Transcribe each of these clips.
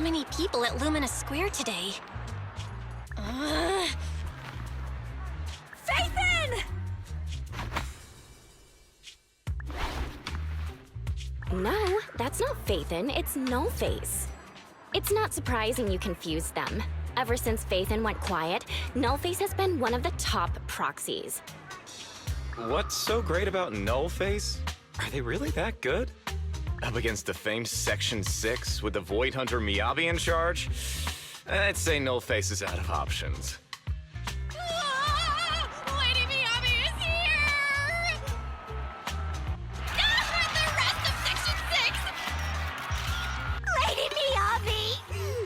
many people at Luminous Square today. Phaethon! No, that's not Phaethon, it's Nullface. It's not surprising you confused them. Ever since Phaethon went quiet, Nullface has been one of the top proxies. What's so great about Nullface? Are they really that good? Up against the famed Section 6 with the Void Hunter Miyabi in charge? I'd say Nullface is out of options. Lady Miyabi is here! The rest of Section 6! Lady Miyabi!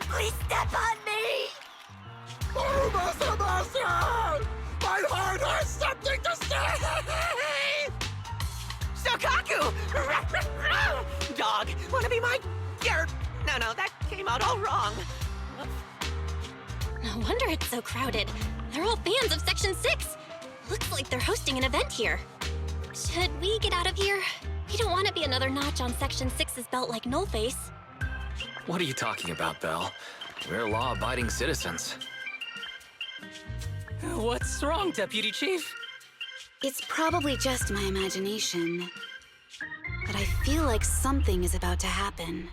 Please step on me! Oh, Masa! My heart has something to say! Sokaku! Dog, wanna be my... No, that came out all wrong. No wonder it's so crowded. They're all fans of Section 6. Looks like they're hosting an event here. Should we get out of here? We don't want to be another notch on Section 6's belt like Nullface. What are you talking about, Belle? We're law-abiding citizens. What's wrong, Deputy Chief? It's probably just my imagination, but I feel like something is about to happen.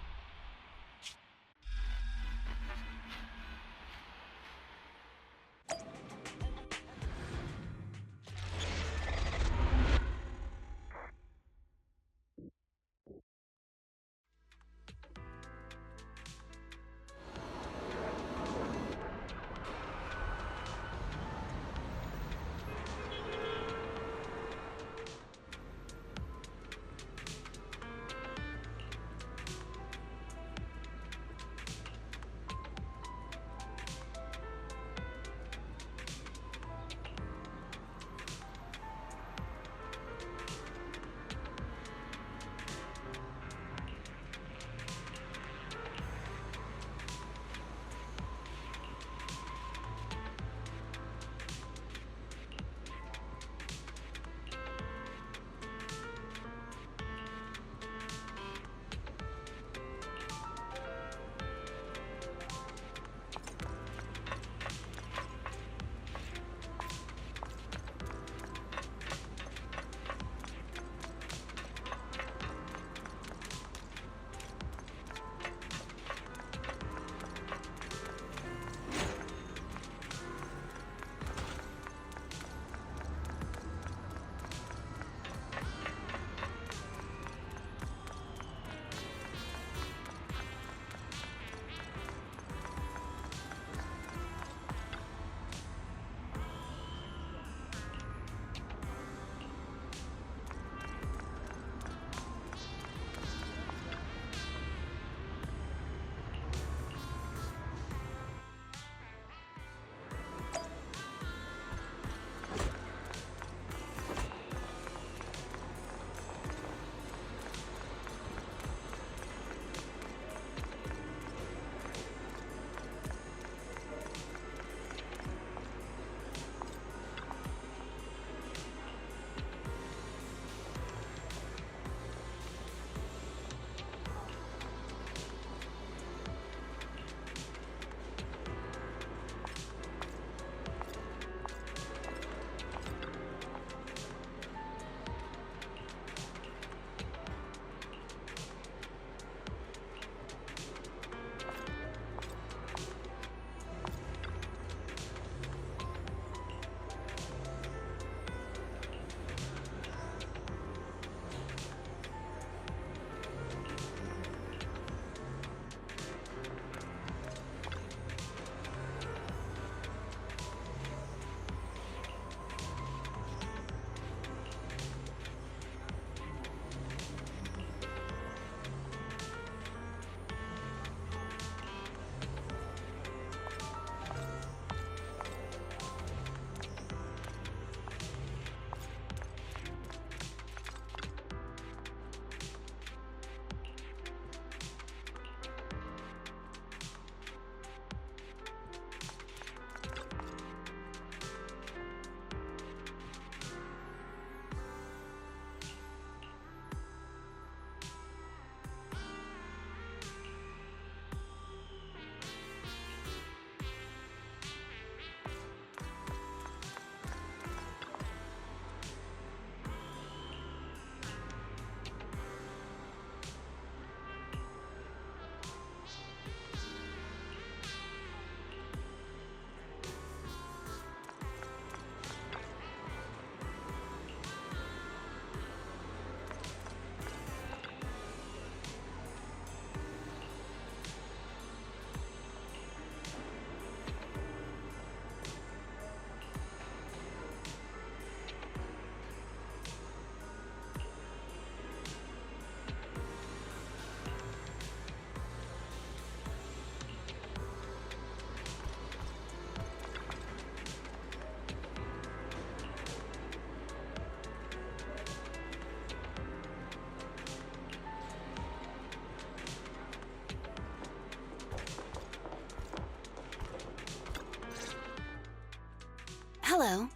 Hello.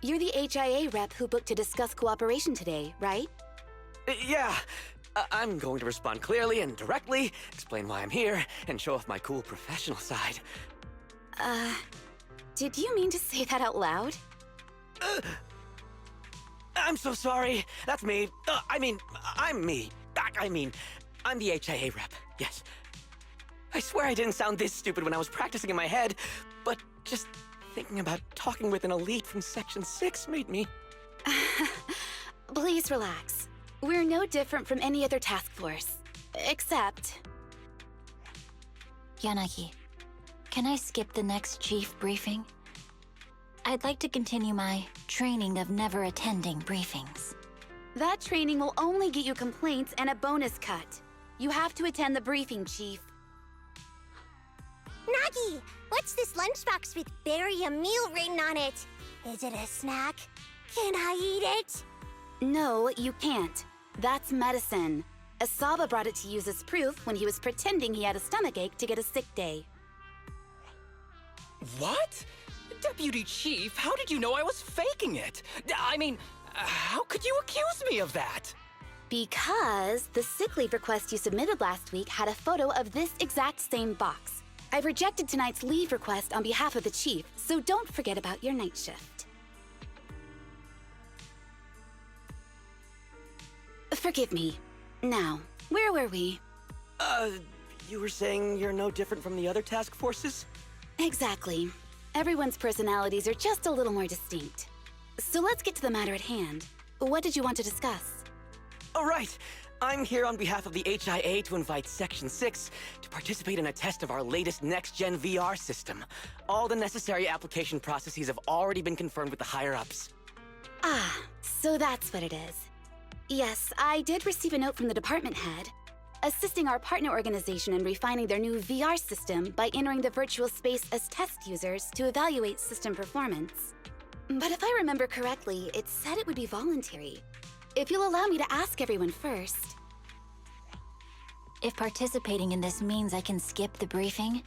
You're the HIA rep who booked to discuss cooperation today, right? Yeah. I'm going to respond clearly and directly, explain why I'm here, and show off my cool professional side. Did you mean to say that out loud? I'm so sorry. That's me. I'm me. I'm the HIA rep. Yes. I swear I didn't sound this stupid when I was practicing in my head, but just thinking about talking with an elite from Section 6 made me... Please relax. We're no different from any other task force. Except... Yanagi, can I skip the next chief briefing? I'd like to continue my training of never attending briefings. That training will only get you complaints and a bonus cut. You have to attend the briefing, Chief. Nagi, what's this lunchbox with "bury a meal" written on it? Is it a snack? Can I eat it? No, you can't. That's medicine. Asaba brought it to use as proof when he was pretending he had a stomachache to get a sick day. What? Deputy Chief, how did you know I was faking it? I mean, how could you accuse me of that? Because the sick leave request you submitted last week had a photo of this exact same box. I've rejected tonight's leave request on behalf of the Chief, so don't forget about your night shift. Forgive me. Now, where were we? You were saying you're no different from the other task forces? Exactly. Everyone's personalities are just a little more distinct. So let's get to the matter at hand. What did you want to discuss? All right. I'm here on behalf of the HIA to invite Section 6 to participate in a test of our latest next-gen VR system. All the necessary application processes have already been confirmed with the higher-ups. Ah, so that's what it is. Yes, I did receive a note from the department head, assisting our partner organization in refining their new VR system by entering the virtual space as test users to evaluate system performance. But if I remember correctly, it said it would be voluntary. If you'll allow me to ask everyone first. If participating in this means I can skip the briefing,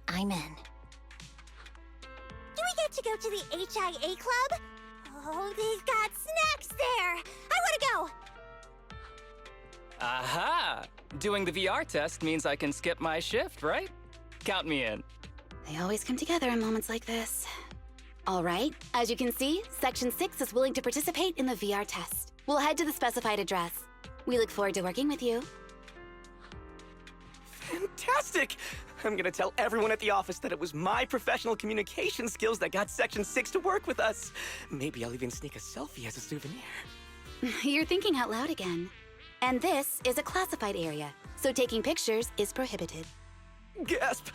I'm in. Do we get to go to the HIA club? Oh, they've got snacks there! I want to go! Aha! Doing the VR test means I can skip my shift, right? Count me in. They always come together in moments like this. All right, as you can see, Section 6 is willing to participate in the VR test. We'll head to the specified address. We look forward to working with you. Fantastic! I'm gonna tell everyone at the office that it was my professional communication skills that got Section 6 to work with us. Maybe I'll even sneak a selfie as a souvenir. You're thinking out loud again. And this is a classified area, so taking pictures is prohibited. Gasp!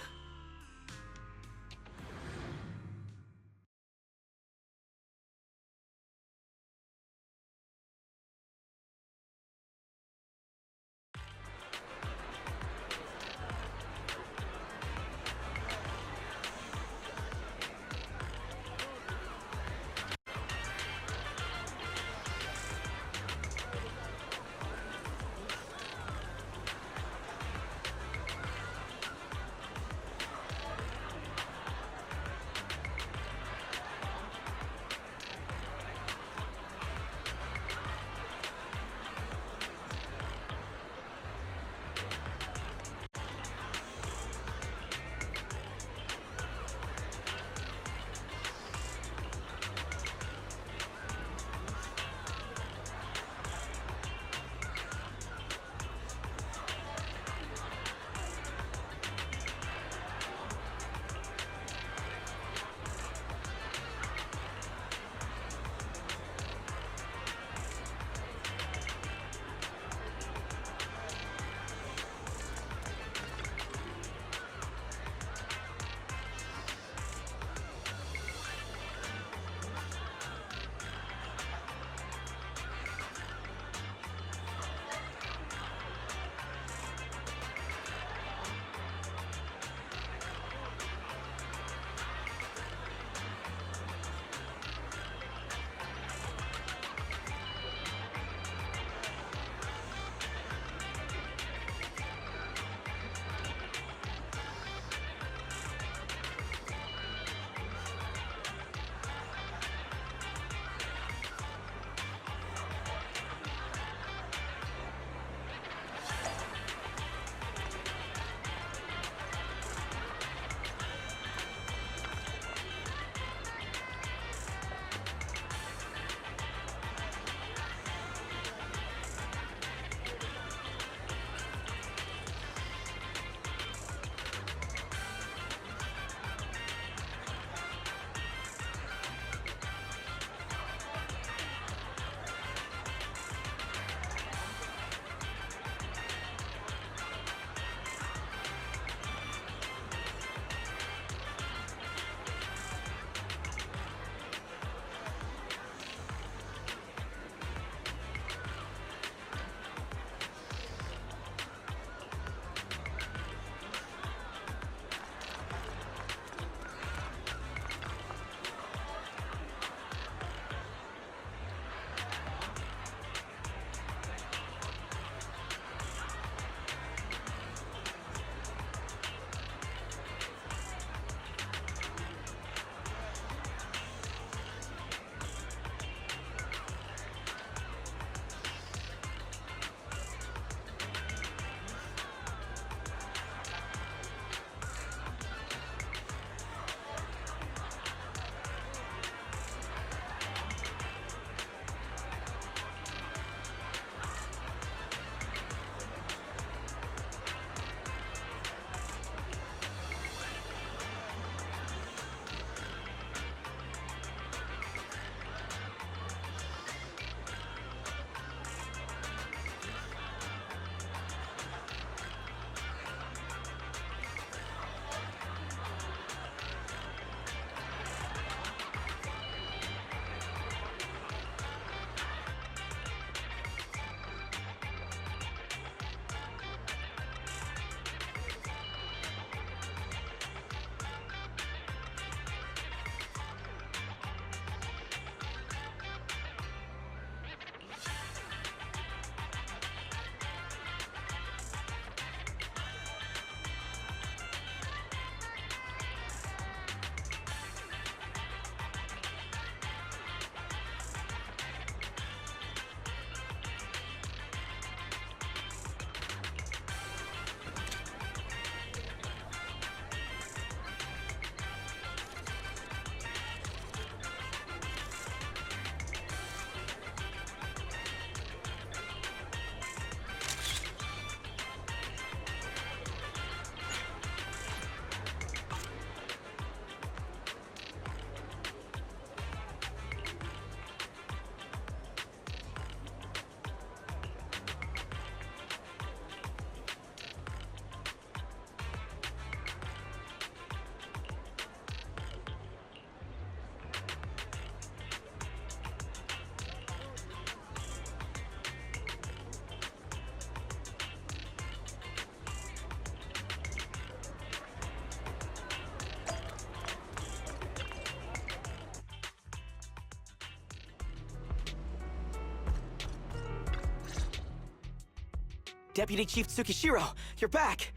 Deputy Chief Tsukishiro, you're back!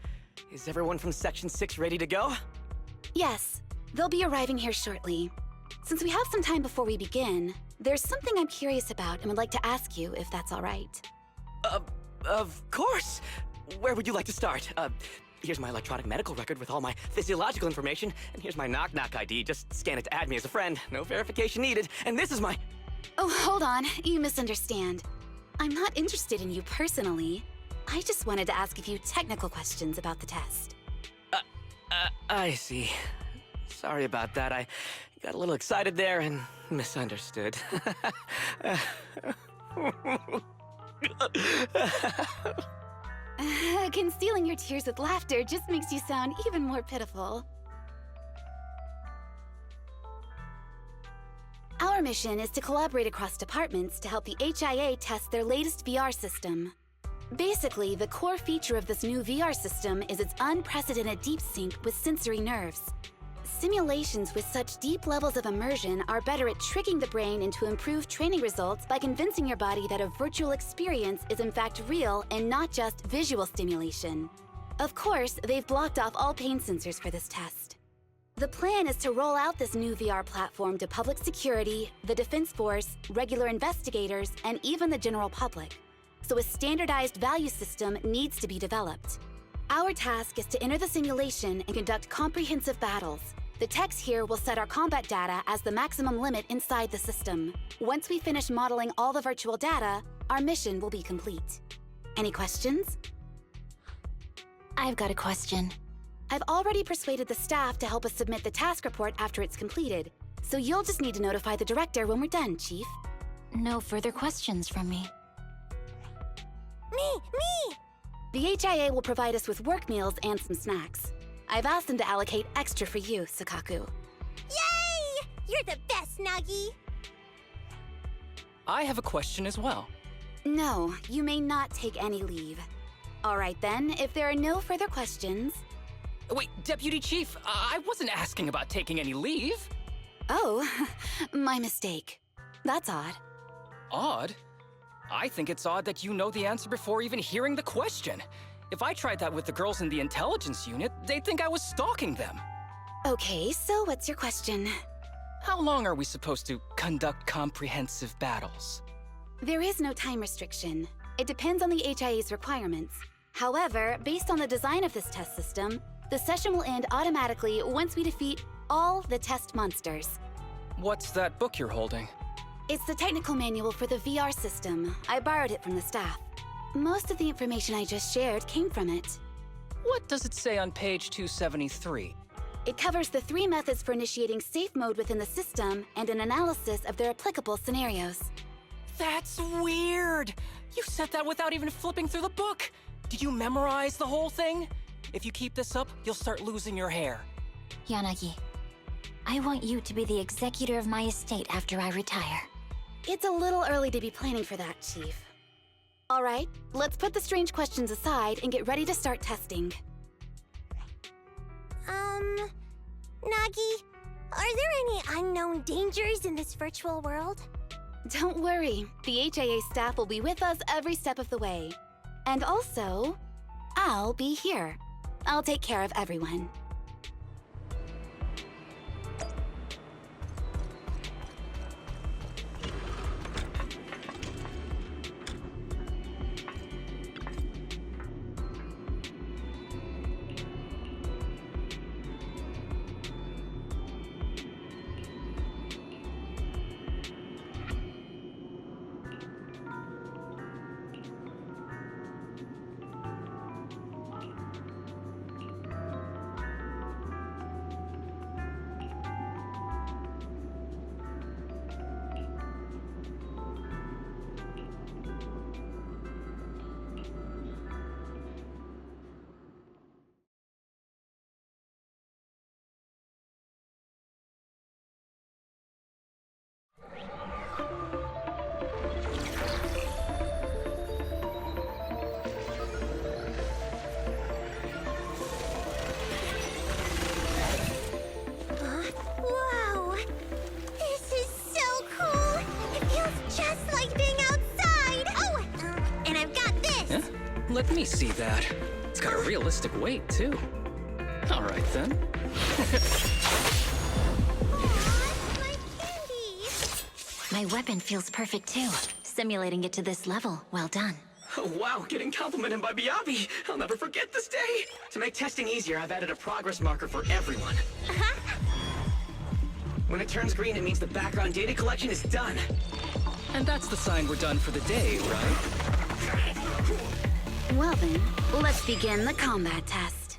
Is everyone from Section 6 ready to go? Yes, they'll be arriving here shortly. Since we have some time before we begin, there's something I'm curious about and would like to ask you if that's all right. Of course! Where would you like to start? Here's my electronic medical record with all my physiological information, and here's my knock-knock ID. Just scan it to add me as a friend. No verification needed. And this is my... Oh, hold on. You misunderstand. I'm not interested in you personally. I just wanted to ask a few technical questions about the test. I see. Sorry about that. I got a little excited there and misunderstood. Concealing your tears with laughter just makes you sound even more pitiful. Our mission is to collaborate across departments to help the HIA test their latest VR system. Basically, the core feature of this new VR system is its unprecedented deep sync with sensory nerves. Simulations with such deep levels of immersion are better at tricking the brain into improved training results by convincing your body that a virtual experience is in fact real and not just visual stimulation. Of course, they've blocked off all pain sensors for this test. The plan is to roll out this new VR platform to public security, the Defense Force, regular investigators, and even the general public. So a standardized value system needs to be developed. Our task is to enter the simulation and conduct comprehensive battles. The techs here will set our combat data as the maximum limit inside the system. Once we finish modeling all the virtual data, our mission will be complete. Any questions? I've got a question. I've already persuaded the staff to help us submit the task report after it's completed, so you'll just need to notify the director when we're done, Chief. No further questions from me. Me! The HIA will provide us with work meals and some snacks. I've asked them to allocate extra for you, Sakaku. Yay! You're the best, Nagi! I have a question as well. No, you may not take any leave. All right then, if there are no further questions... Wait, Deputy Chief, I wasn't asking about taking any leave. Oh, my mistake. That's odd. Odd? I think it's odd that you know the answer before even hearing the question. If I tried that with the girls in the intelligence unit, they'd think I was stalking them. Okay, so what's your question? How long are we supposed to conduct comprehensive battles? There is no time restriction. It depends on the HIA's requirements. However, based on the design of this test system, the session will end automatically once we defeat all the test monsters. What's that book you're holding? It's the technical manual for the VR system. I borrowed it from the staff. Most of the information I just shared came from it. What does it say on page 273? It covers the 3 methods for initiating safe mode within the system and an analysis of their applicable scenarios. That's weird! You said that without even flipping through the book! Did you memorize the whole thing? If you keep this up, you'll start losing your hair. Yanagi, I want you to be the executor of my estate after I retire. It's a little early to be planning for that, Chief. All right, let's put the strange questions aside and get ready to start testing. Nagi, are there any unknown dangers in this virtual world? Don't worry, the HIA staff will be with us every step of the way. And also, I'll be here. I'll take care of everyone. Let me see that. It's got a realistic weight, too. All right, then. My candy! My weapon feels perfect, too. Simulating it to this level, well done. Oh, wow, getting complimented by Miyabi. I'll never forget this day. To make testing easier, I've added a progress marker for everyone. When it turns green, it means the background data collection is done. And that's the sign we're done for the day, right? Well then, let's begin the combat test.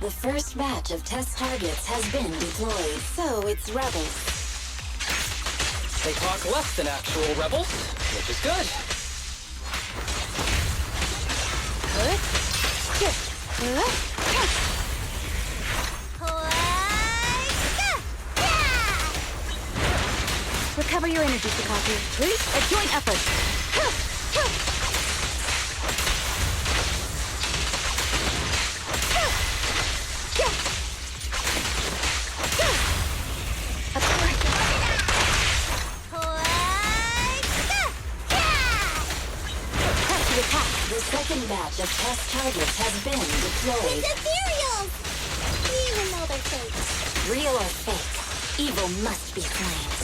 The first batch of test targets has been deployed. So it's rebels. They talk less than actual rebels, which is good. Recover your energy, Sakaku. A joint effort. The second batch of test targets has been deployed. It's ethereals! Even though they're fake. Real or fake, evil must be flamed.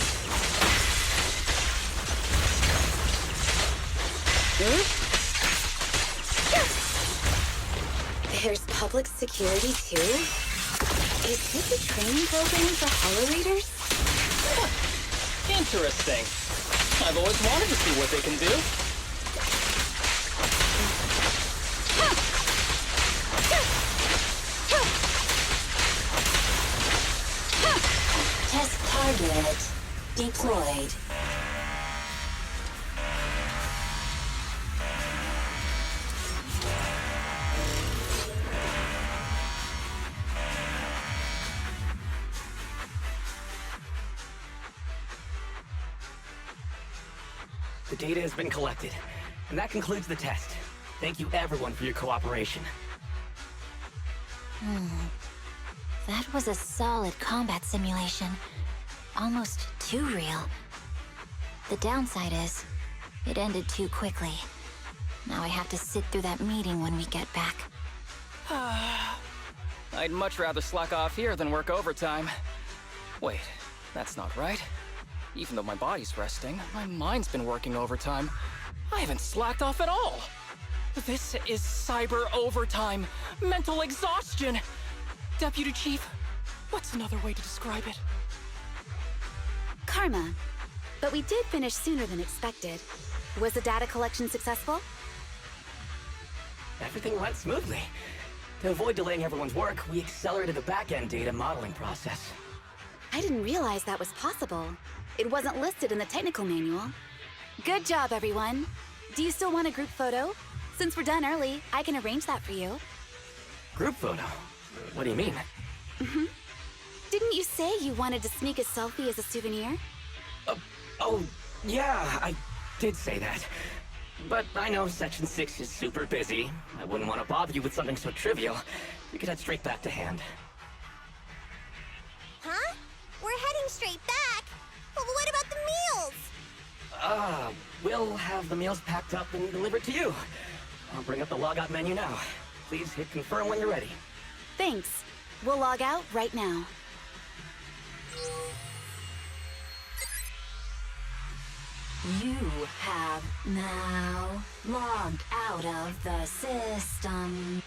There's public security too? Is this a training program for Hollow Raiders? Interesting. I've always wanted to see what they can do. Test target deployed. The data has been collected, and that concludes the test. Thank you everyone for your cooperation. That was a solid combat simulation. Almost too real. The downside is, it ended too quickly. Now I have to sit through that meeting when we get back. I'd much rather slack off here than work overtime. Wait, that's not right. Even though my body's resting, my mind's been working overtime. I haven't slacked off at all. This is cyber overtime. Mental exhaustion. Deputy Chief, what's another way to describe it? Karma. But we did finish sooner than expected. Was the data collection successful? Everything went smoothly. To avoid delaying everyone's work, we accelerated the back-end data modeling process. I didn't realize that was possible. It wasn't listed in the technical manual. Good job, everyone. Do you still want a group photo? Since we're done early, I can arrange that for you. Group photo? What do you mean? Didn't you say you wanted to sneak a selfie as a souvenir? Oh, yeah, I did say that. But I know Section 6 is super busy. I wouldn't want to bother you with something so trivial. We could head straight back to hand. Huh? We're heading straight back? Well, what about the meals? We'll have the meals packed up and delivered to you. I'll bring up the logout menu now. Please hit confirm when you're ready. Thanks. We'll log out right now. You have now logged out of the system.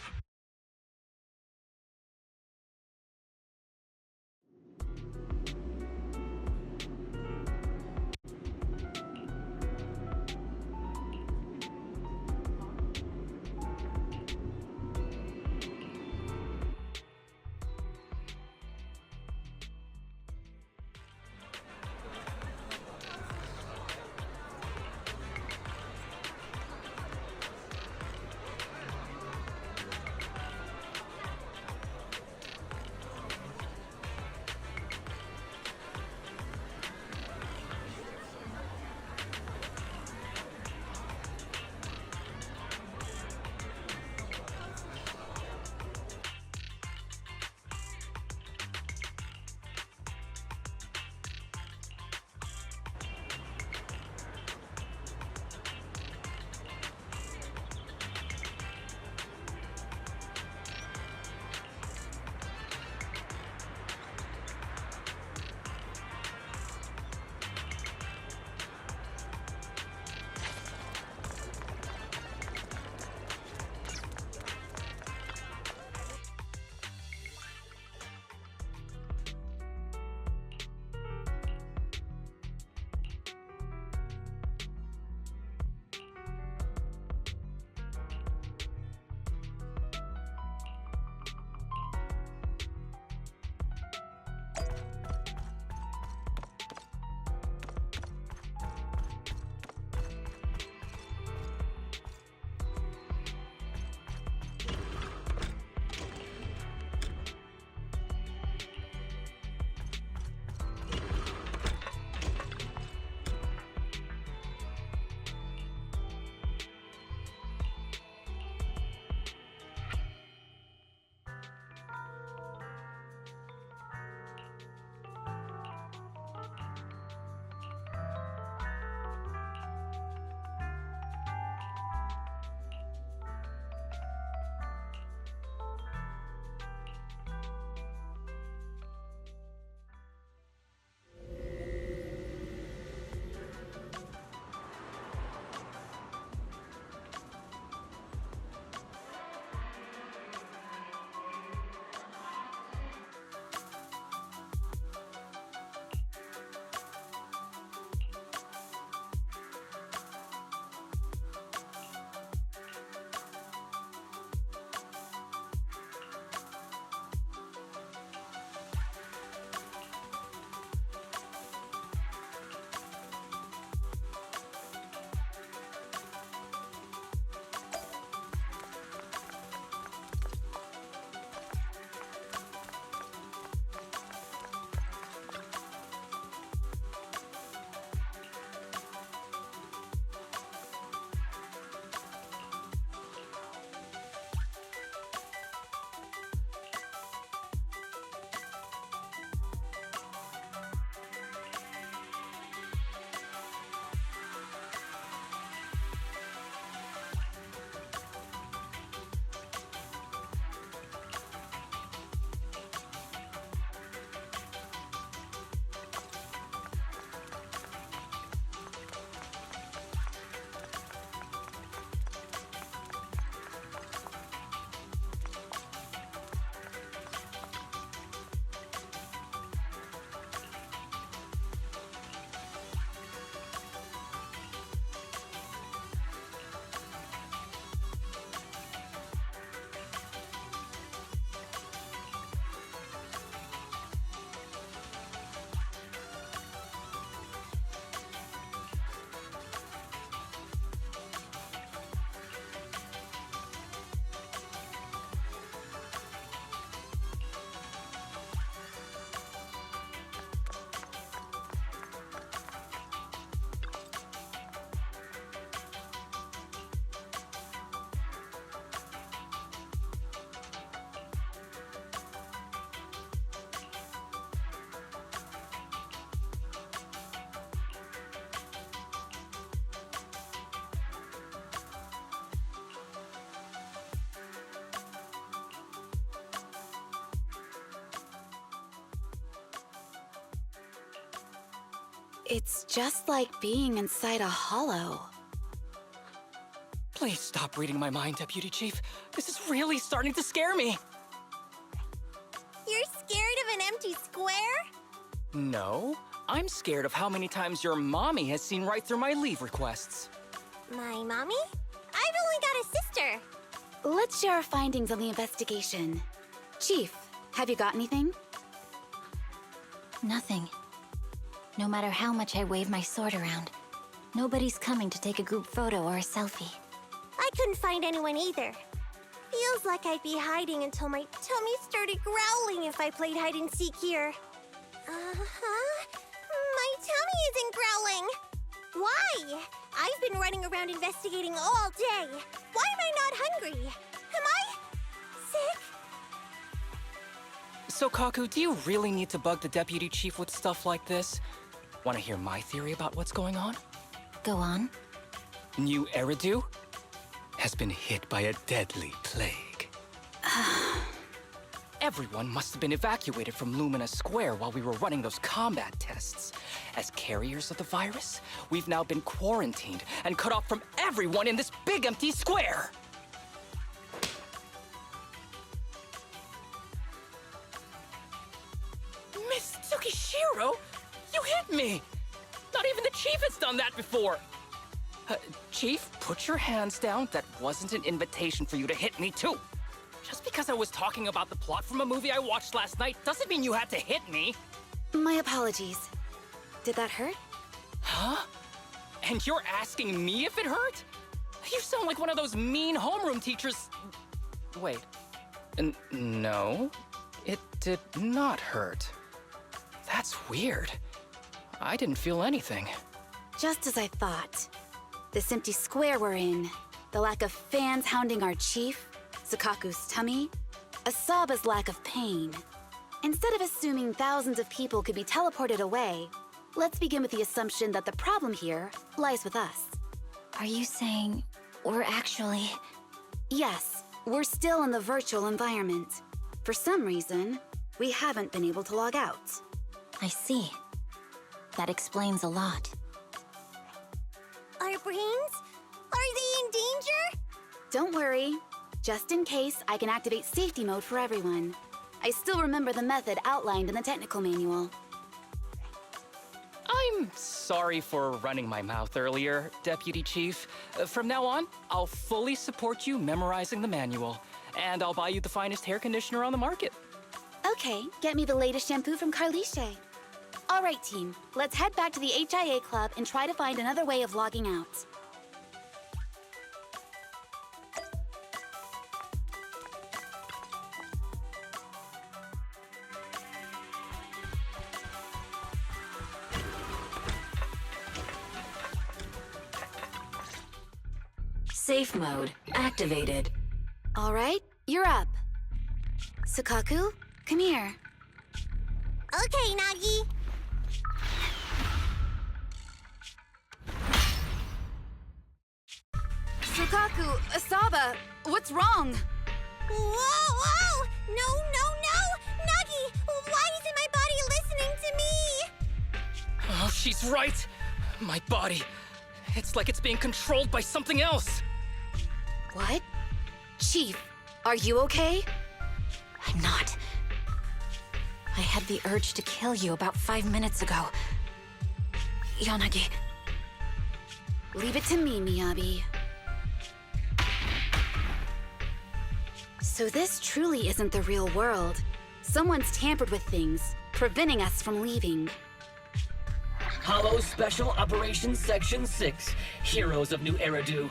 It's just like being inside a hollow. Please stop reading my mind, Deputy Chief. This is really starting to scare me. You're scared of an empty square? No, I'm scared of how many times your mommy has seen right through my leave requests. My mommy? I've only got a sister. Let's share our findings on the investigation. Chief, have you got anything? Nothing. No matter how much I wave my sword around, nobody's coming to take a group photo or a selfie. I couldn't find anyone either. Feels like I'd be hiding until my tummy started growling if I played hide and seek here. My tummy isn't growling. Why? I've been running around investigating all day. Why am I not hungry? Am I sick? So, Kaku, do you really need to bug the Deputy Chief with stuff like this? Want to hear my theory about what's going on? Go on. New Eridu has been hit by a deadly plague. Everyone must have been evacuated from Lumina Square while we were running those combat tests. As carriers of the virus, we've now been quarantined and cut off from everyone in this big empty square. Miss Tsukishiro, you hit me! Not even the Chief has done that before! Chief, put your hands down. That wasn't an invitation for you to hit me, too. Just because I was talking about the plot from a movie I watched last night doesn't mean you had to hit me. My apologies. Did that hurt? Huh? And you're asking me if it hurt? You sound like one of those mean homeroom teachers. Wait. No, it did not hurt. That's weird. I didn't feel anything. Just as I thought. This empty square we're in, the lack of fans hounding our chief, Sukaku's tummy, Asaba's lack of pain. Instead of assuming thousands of people could be teleported away, let's begin with the assumption that the problem here lies with us. Are you saying we're actually... Yes, we're still in the virtual environment. For some reason, we haven't been able to log out. I see. That explains a lot. Our brains? Are they in danger? Don't worry. Just in case, I can activate safety mode for everyone. I still remember the method outlined in the technical manual. I'm sorry for running my mouth earlier, Deputy Chief. From now on, I'll fully support you memorizing the manual, and I'll buy you the finest hair conditioner on the market. Okay, get me the latest shampoo from Carliche. All right, team. Let's head back to the HIA Club and try to find another way of logging out. Safe mode activated. All right, you're up. Sukaku, come here. Okay, Nagi. Sukaku, Asaba, what's wrong? Whoa! No! Nagi, why isn't my body listening to me? Oh, she's right. My body. It's like it's being controlled by something else. What? Chief, are you okay? I'm not. I had the urge to kill you about 5 minutes ago. Yanagi. Leave it to me, Miyabi. So this truly isn't the real world. Someone's tampered with things, preventing us from leaving. Hollow Special Operations Section 6, Heroes of New Eridu.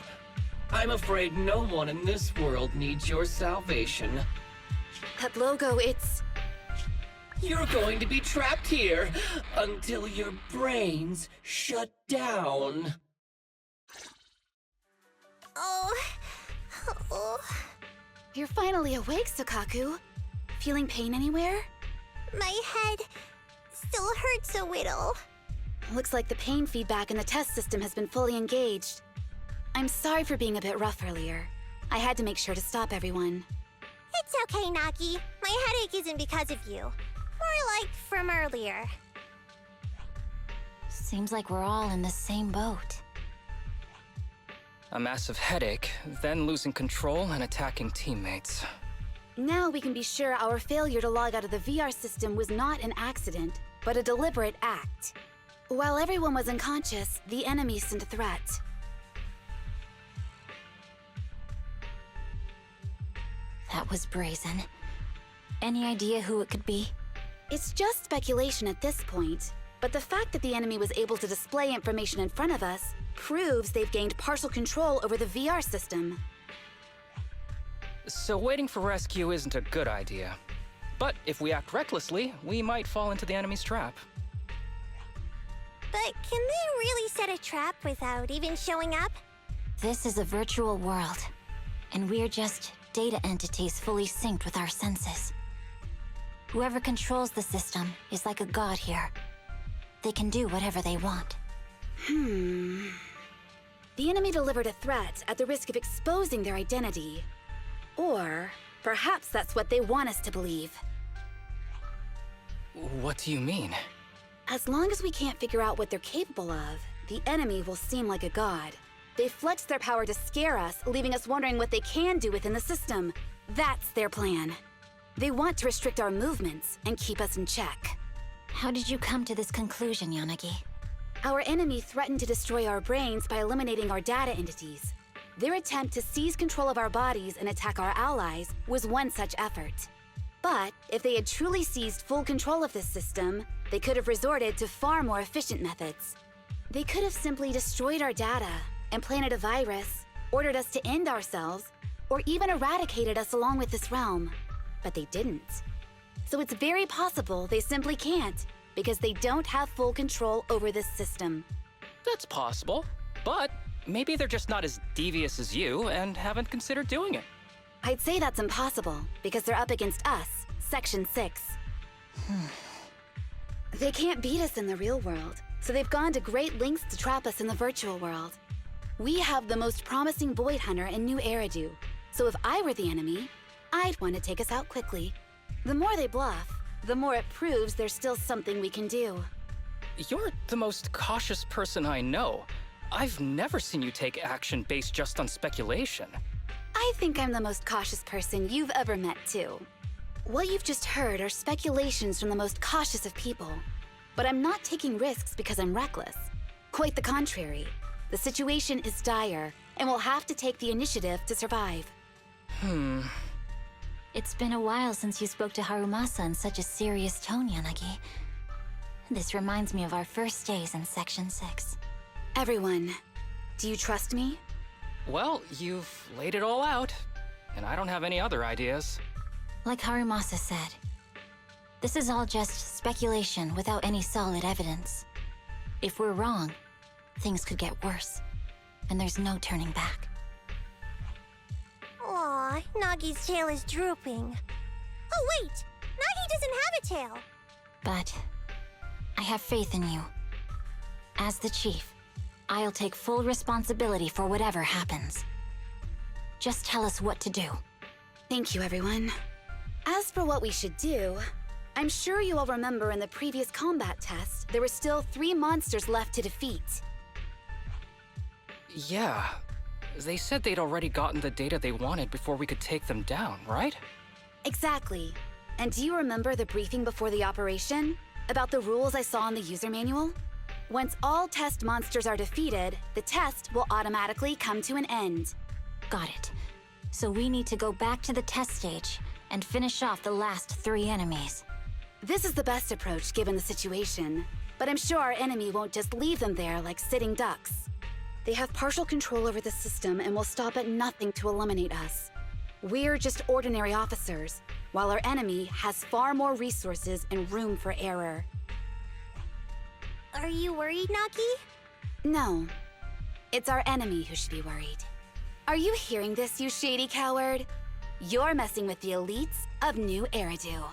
I'm afraid no one in this world needs your salvation. That logo, it's... You're going to be trapped here until your brains shut down. Oh. You're finally awake, Sukaku. Feeling pain anywhere? My head still hurts a little. Looks like the pain feedback in the test system has been fully engaged. I'm sorry for being a bit rough earlier. I had to make sure to stop everyone. It's okay, Nagi. My headache isn't because of you. More like from earlier. Seems like we're all in the same boat. A massive headache, then losing control and attacking teammates. Now we can be sure our failure to log out of the VR system was not an accident, but a deliberate act. While everyone was unconscious, the enemy sent a threat. That was brazen. Any idea who it could be? It's just speculation at this point, but the fact that the enemy was able to display information in front of us proves they've gained partial control over the VR system. So waiting for rescue isn't a good idea. But if we act recklessly, we might fall into the enemy's trap. But can they really set a trap without even showing up? This is a virtual world, and we're just data entities fully synced with our senses. Whoever controls the system is like a god here. They can do whatever they want. The enemy delivered a threat at the risk of exposing their identity. Or perhaps that's what they want us to believe. What do you mean? As long as we can't figure out what they're capable of, the enemy will seem like a god. They flex their power to scare us, leaving us wondering what they can do within the system. That's their plan. They want to restrict our movements and keep us in check. How did you come to this conclusion, Yanagi? Our enemy threatened to destroy our brains by eliminating our data entities. Their attempt to seize control of our bodies and attack our allies was one such effort. But if they had truly seized full control of this system, they could have resorted to far more efficient methods. They could have simply destroyed our data, implanted a virus, ordered us to end ourselves, or even eradicated us along with this realm. But they didn't. So it's very possible they simply can't, because they don't have full control over this system. That's possible, but maybe they're just not as devious as you and haven't considered doing it. I'd say that's impossible, because they're up against us, Section 6. They can't beat us in the real world, so they've gone to great lengths to trap us in the virtual world. We have the most promising Void Hunter in New Eridu, so if I were the enemy, I'd want to take us out quickly. The more they bluff, the more it proves there's still something we can do. You're the most cautious person I know. I've never seen you take action based just on speculation. I think I'm the most cautious person you've ever met, too. What you've just heard are speculations from the most cautious of people. But I'm not taking risks because I'm reckless. Quite the contrary. The situation is dire, and we'll have to take the initiative to survive. It's been a while since you spoke to Harumasa in such a serious tone, Yanagi. This reminds me of our first days in Section 6. Everyone, do you trust me? Well, you've laid it all out, and I don't have any other ideas. Like Harumasa said, this is all just speculation without any solid evidence. If we're wrong, things could get worse, and there's no turning back. Aw, Nagi's tail is drooping. Oh wait! Nagi doesn't have a tail! But I have faith in you. As the chief, I'll take full responsibility for whatever happens. Just tell us what to do. Thank you, everyone. As for what we should do, I'm sure you all remember in the previous combat test, there were still 3 monsters left to defeat. Yeah. They said they'd already gotten the data they wanted before we could take them down, right? Exactly. And do you remember the briefing before the operation? About the rules I saw in the user manual? Once all test monsters are defeated, the test will automatically come to an end. Got it. So we need to go back to the test stage and finish off the last 3 enemies. This is the best approach given the situation, but I'm sure our enemy won't just leave them there like sitting ducks. They have partial control over the system and will stop at nothing to eliminate us. We're just ordinary officers, while our enemy has far more resources and room for error. Are you worried, Nagi? No. It's our enemy who should be worried. Are you hearing this, you shady coward? You're messing with the elites of New Eridu.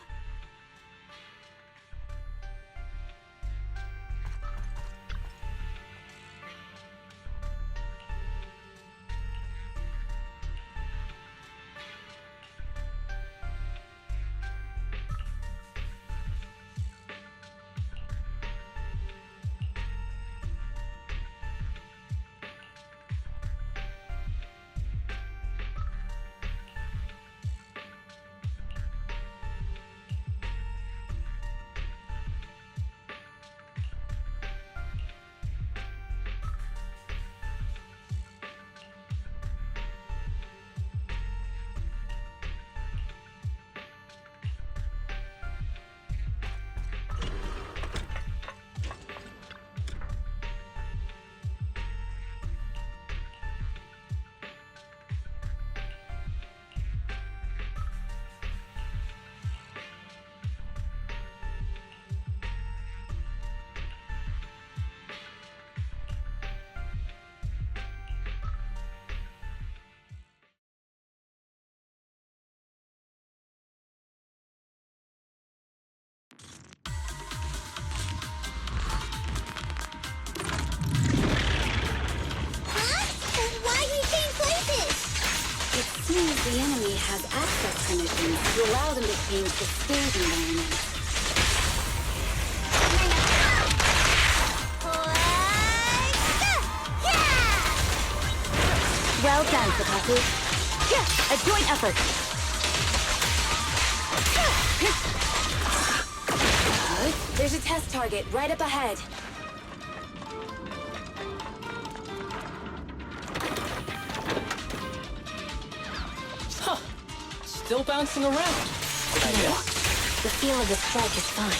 has access permissions to allow them to change the stage environment. Well done, Sakaku. A joint effort. Good. There's a test target right up ahead. Huh. Still bouncing around. Did I miss? The feel of the strike is fine.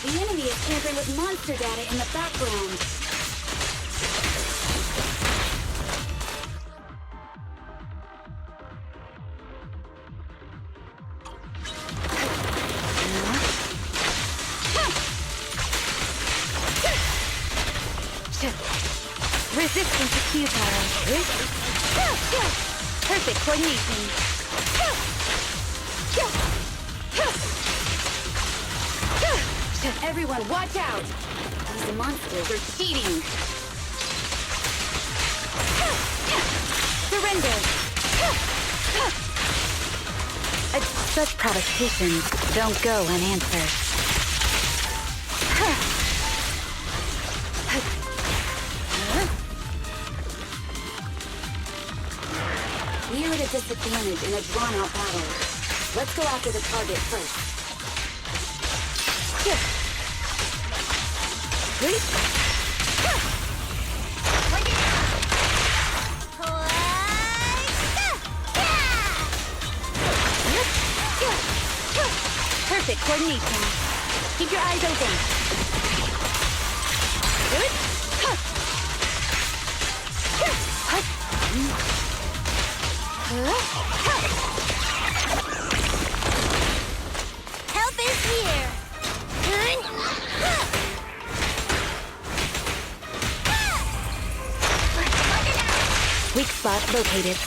The enemy is tampering with monster data in the background. Resistance is futile. Perfect coordination. Everyone, watch out! These monsters are cheating. Surrender. Such provocations don't go unanswered. We're at a disadvantage in a drawn-out battle. Let's go after the target first. Perfect coordination. Keep your eyes open. Good. Help is here! Weak spot located.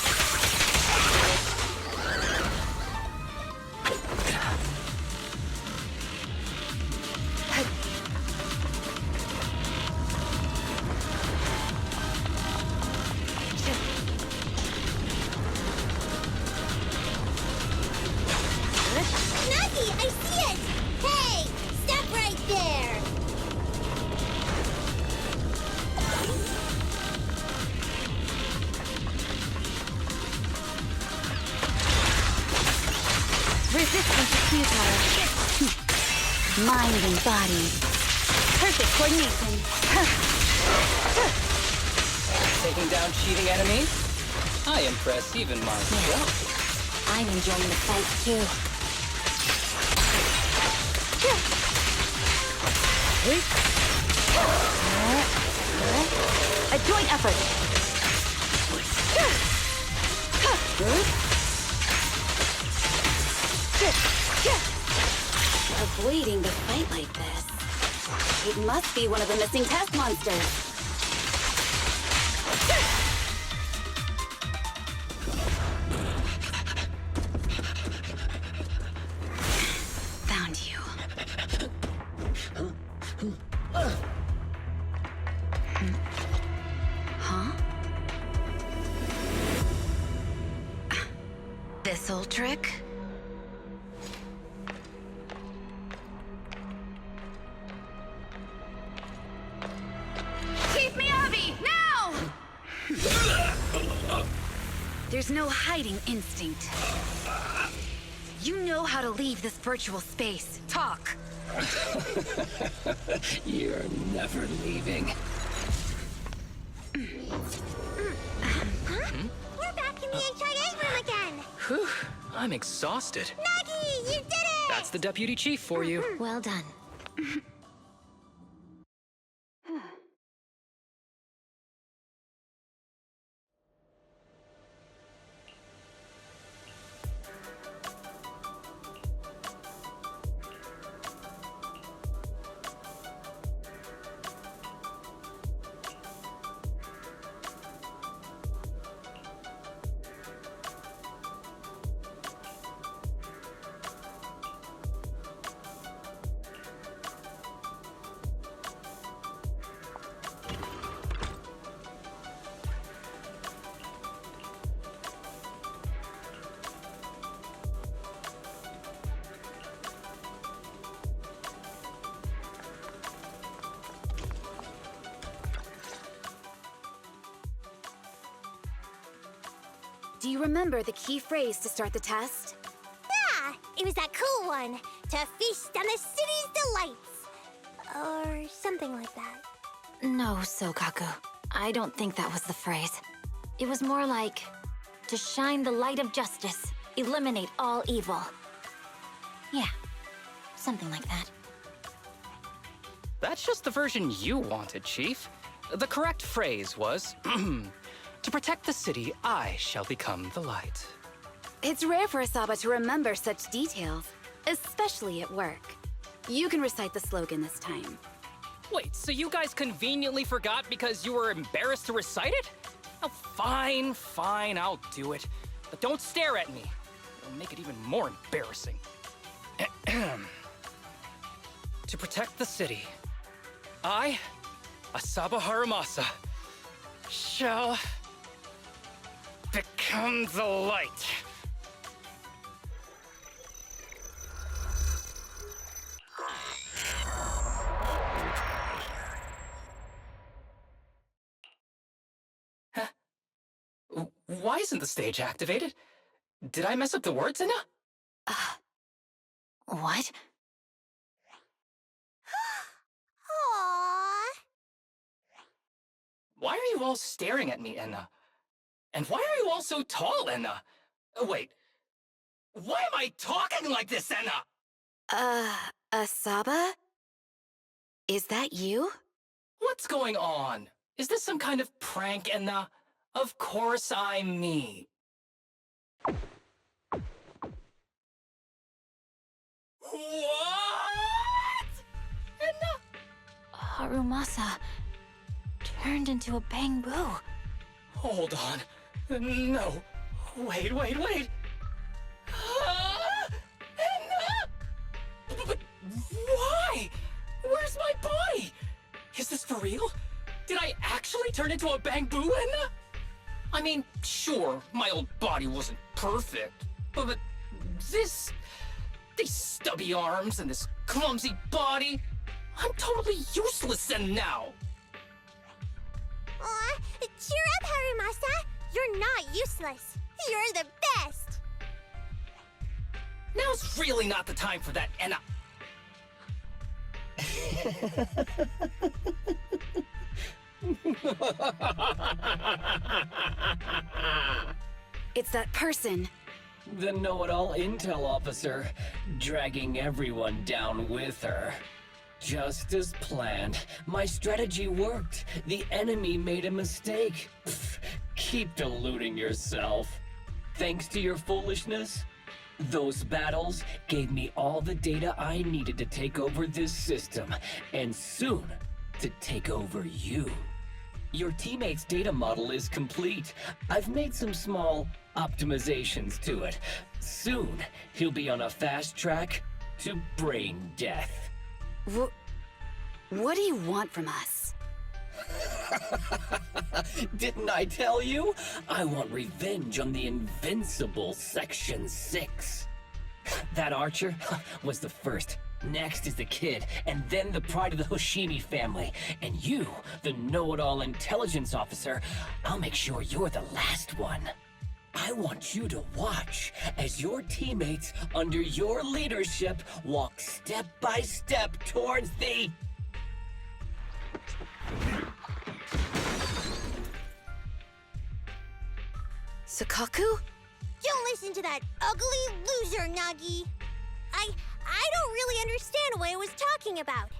Nuggy, I see it! Hey, stop right there! Resistance is futile. Mind and body. Perfect coordination. Taking down cheating enemies? I impress even myself. I'm enjoying the fight too. A joint effort. Avoiding the fight like this. It must be one of the missing test monsters. Found you. Huh? This old trick? Chief Miyabi, now! There's no hiding instinct. You know how to leave this virtual space. Talk. You're never leaving. We're back in the HIA room again! Whew, I'm exhausted. Nuggy, you did it! That's the deputy chief for you. Well done. do you remember the key phrase to start the test? Ah, it was that cool one. To feast on the city's delights. Or something like that. No, Sokaku. I don't think that was the phrase. It was more like, to shine the light of justice, eliminate all evil. Yeah, something like that. That's just the version you wanted, Chief. The correct phrase was, to protect the city, I shall become the light. It's rare for Asaba to remember such details, especially at work. You can recite the slogan this time. Wait, so you guys conveniently forgot because you were embarrassed to recite it? Oh, fine, I'll do it. But don't stare at me. It'll make it even more embarrassing. To protect the city, I, Asaba Harumasa, shall become the light. Huh? Why isn't the stage activated? Did I mess up the words, Inna? What? Aww. Why are you all staring at me, Enna? And why are you all so tall, Enna? Wait, why am I talking like this, Enna? Asaba? Is that you? What's going on? Is this some kind of prank, Enna? Of course I'm me. What? Enna? Harumasa turned into a bamboo. Hold on. No. Wait. Enna? But why? Where's my body? Is this for real? Did I actually turn into a bamboo, Enna? I mean, sure, my old body wasn't perfect, but these stubby arms and this clumsy body, I'm totally useless then now. Aw, cheer up, Harumasa. You're not useless. You're the best. Now's really not the time for that, Enna. It's that person. The know-it-all intel officer, dragging everyone down with her. Just as planned. My strategy worked. The enemy made a mistake. Pfft, keep deluding yourself. Thanks to your foolishness, those battles gave me all the data I needed to take over this system, and soon to take over you. Your teammate's data model is complete. I've made some small optimizations to it. Soon, he'll be on a fast track to brain death. What do you want from us? Didn't I tell you? I want revenge on the invincible Section 6. That archer was the first. Next is the kid, and then the pride of the Hoshimi family. And you, the know-it-all intelligence officer, I'll make sure you're the last one. I want you to watch as your teammates under your leadership walk step by step towards the... Sokaku? Don't listen to that ugly loser, Nagi. I don't really understand what it was talking about.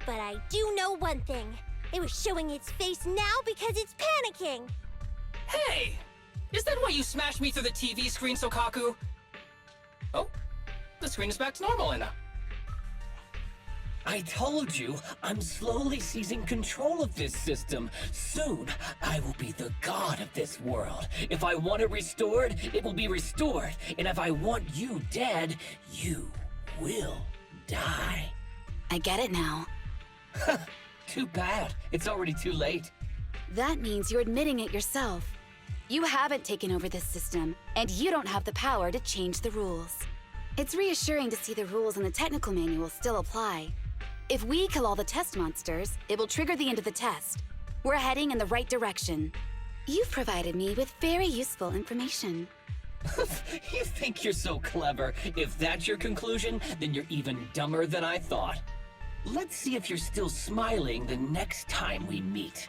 But I do know one thing. It was showing its face now because it's panicking. Hey! Is that why you smashed me through the TV screen, Sokaku? Oh, the screen is back to normal, Enna. I told you, I'm slowly seizing control of this system. Soon, I will be the god of this world. If I want it restored, it will be restored. And if I want you dead, you will die. I get it now. Too bad. It's already too late. That means you're admitting it yourself. You haven't taken over this system, and you don't have the power to change the rules. It's reassuring to see the rules in the technical manual still apply. If we kill all the test monsters, it will trigger the end of the test. We're heading in the right direction. You've provided me with very useful information. You think you're so clever. If that's your conclusion, then you're even dumber than I thought. Let's see if you're still smiling the next time we meet.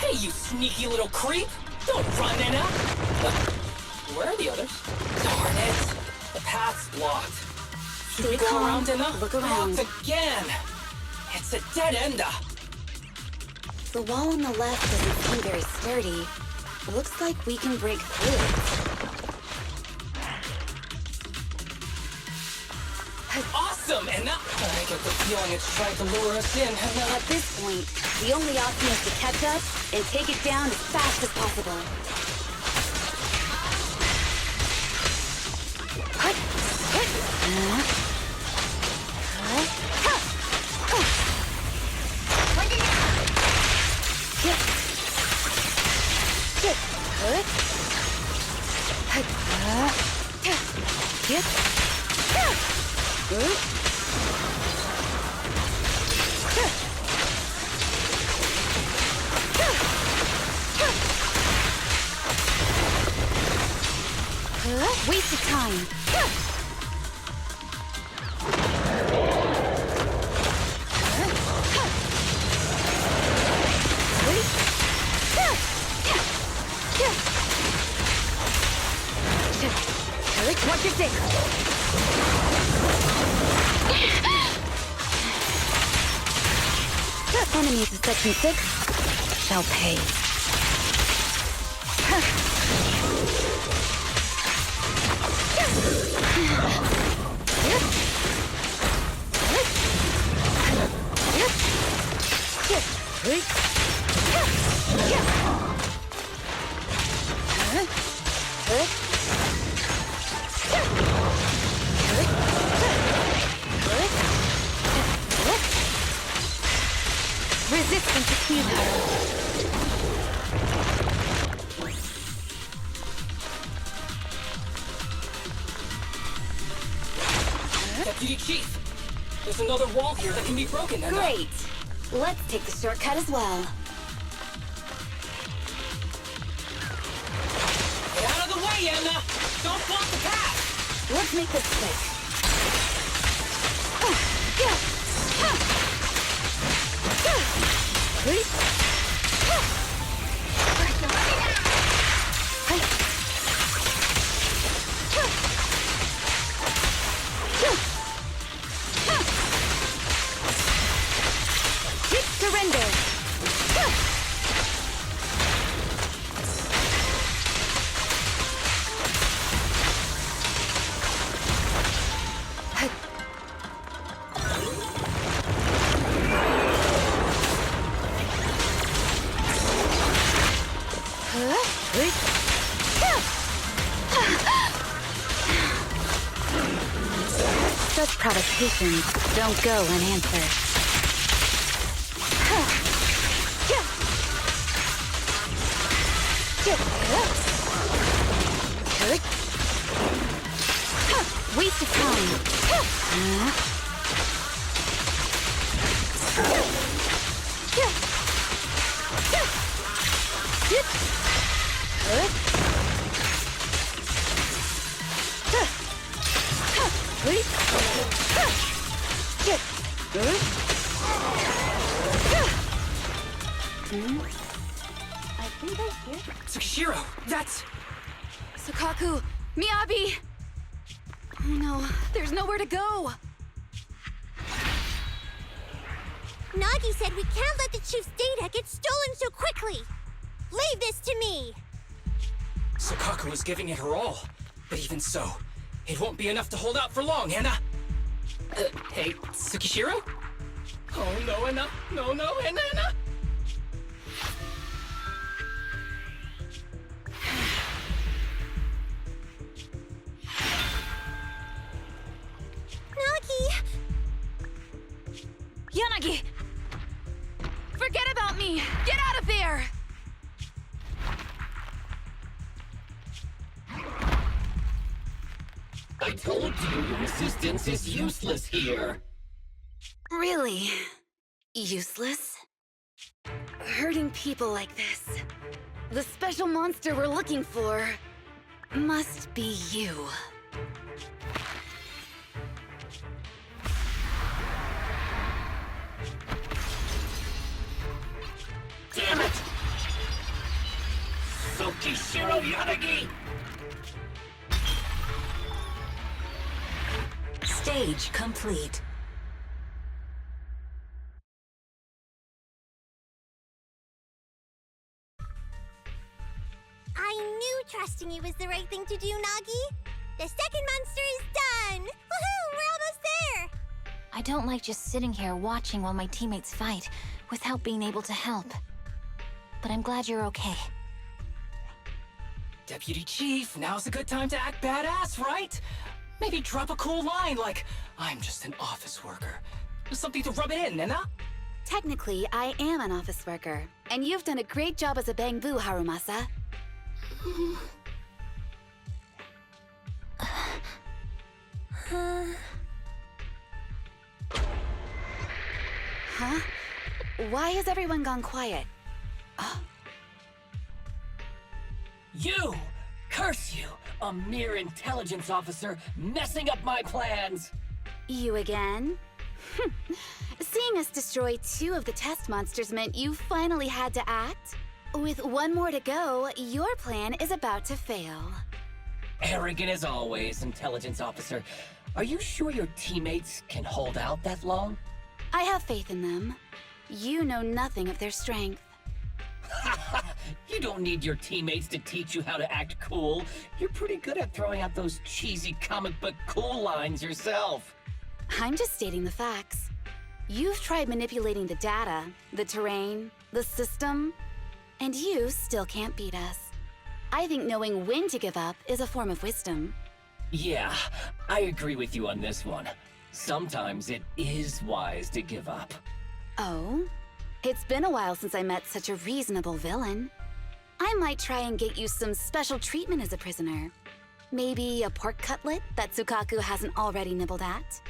Hey, you sneaky little creep! Don't run, Anna! Where are the others? Darn it! The path's blocked. Should Stay we go calm. around, Anna? Look around. Blocked again! It's a dead end! The wall on the left doesn't seem very sturdy. Looks like we can break through it. Awesome, Anna! I get the feeling it's trying to lure us in, Anna. At this point, the only option is to catch up and take it down as fast as possible. Waste of time. Watch your six. Enemies of Section 6 shall pay. Resistance is futile. Deputy Chief, there's another wall here that can be broken, Anna. Great. Let's take the shortcut as well. Get out of the way, Anna! Don't block the path! Let's make this quick. Surrender. Such provocations don't go unanswered. Waste of time. I think I hear. Tsukishiro, that's... Sukaku, Miyabi! Oh no, there's nowhere to go. Nagi said we can't let the chief's data get stolen so quickly. Leave this to me. Sukaku was giving it her all. But even so, it won't be enough to hold out for long, Anna. Hey, Tsukishiro? Oh no, Anna. No, Anna. Nagi! Yanagi! Forget about me! Get out of there! I told you resistance is useless here. Really? Useless? Hurting people like this. The special monster we're looking for must be you. Damn it! Tsukishiro Yanagi! Stage complete. I knew trusting you was the right thing to do, Nagi. The second monster is done! Woohoo! We're almost there! I don't like just sitting here watching while my teammates fight without being able to help. But I'm glad you're okay. Deputy Chief, now's a good time to act badass, right? Maybe drop a cool line like, I'm just an office worker. Something to rub it in, Anna? Technically, I am an office worker, and you've done a great job as a Bangbu, Harumasa. Huh? Why has everyone gone quiet? You! Curse you! A mere intelligence officer messing up my plans! You again? Seeing us destroy 2 of the test monsters meant you finally had to act? With 1 more to go, your plan is about to fail. Arrogant as always, intelligence officer. Are you sure your teammates can hold out that long? I have faith in them. You know nothing of their strength. You don't need your teammates to teach you how to act cool. You're pretty good at throwing out those cheesy comic book cool lines yourself. I'm just stating the facts. You've tried manipulating the data, the terrain, the system, and you still can't beat us. I think knowing when to give up is a form of wisdom. Yeah, I agree with you on this one. Sometimes it is wise to give up. Oh? It's been a while since I met such a reasonable villain. I might try and get you some special treatment as a prisoner. Maybe a pork cutlet that Sukaku hasn't already nibbled at?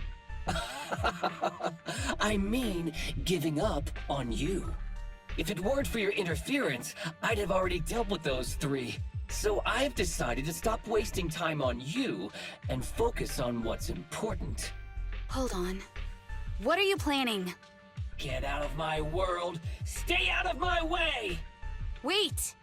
I mean, giving up on you. If it weren't for your interference, I'd have already dealt with those 3. So I've decided to stop wasting time on you and focus on what's important. Hold on. What are you planning? Get out of my world! Stay out of my way! Wait!